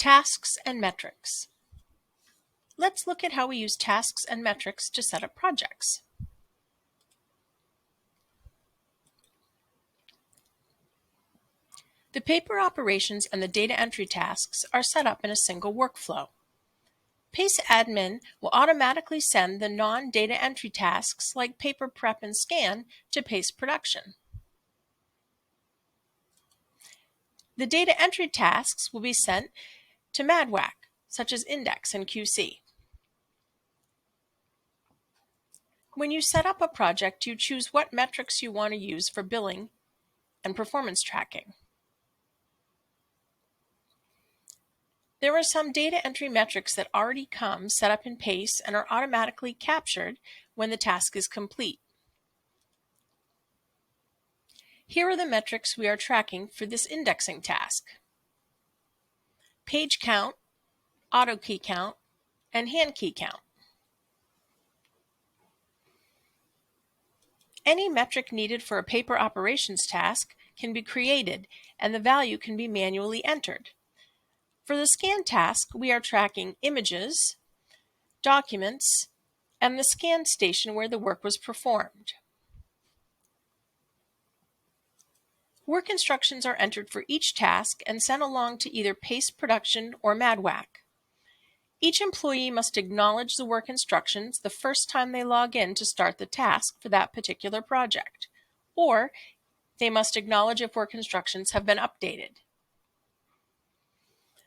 Tasks and metrics. Let's look at how we use tasks and metrics to set up projects. The paper operations and the data entry tasks are set up in a single workflow. PACE admin will automatically send the non-data entry tasks like paper prep and scan to PACE production. The data entry tasks will be sent to MADWAC, such as index and QC. When you set up a project, you choose what metrics you want to use for billing and performance tracking. There are some data entry metrics that already come set up in PACE and are automatically captured when the task is complete. Here are the metrics we are tracking for this indexing task: page count, auto key count, and hand key count. Any metric needed for a paper operations task can be created, and the value can be manually entered. For the scan task, we are tracking images, documents, and the scan station where the work was performed. Work instructions are entered for each task and sent along to either PACE production or MADWAC. Each employee must acknowledge the work instructions the first time they log in to start the task for that particular project, or they must acknowledge if work instructions have been updated.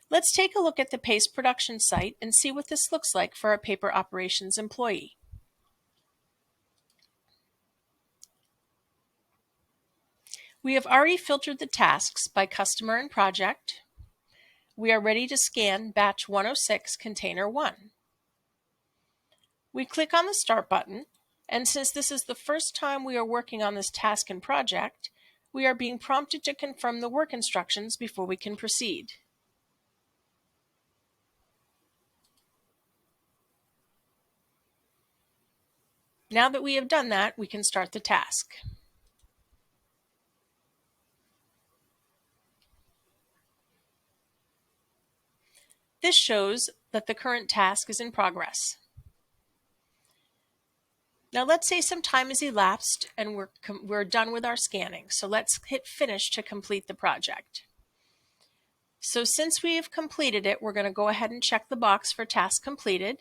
Let's take a look at the PACE production site and see what this looks like for a paper operations employee. We have already filtered the tasks by customer and project. We are ready to scan batch 106 container 1. We click on the Start button, and since this is the first time we are working on this task and project, we are being prompted to confirm the work instructions before we can proceed. Now that we have done that, we can start the task. This shows that the current task is in progress. Now let's say some time has elapsed and we're done with our scanning. So let's hit Finish to complete the project. So since we have completed it, we're going to go ahead and check the box for task completed.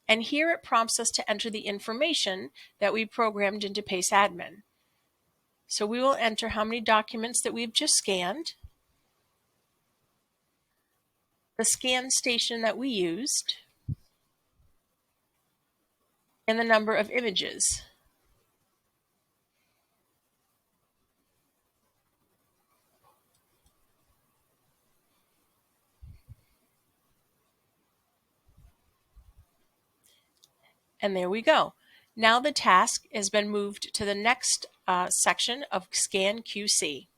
And here it prompts us to enter the information that we programmed into PACE admin. So we will enter how many documents that we've just scanned, the scan station that we used, and the number of images. And there we go. Now the task has been moved to the next section of Scan QC.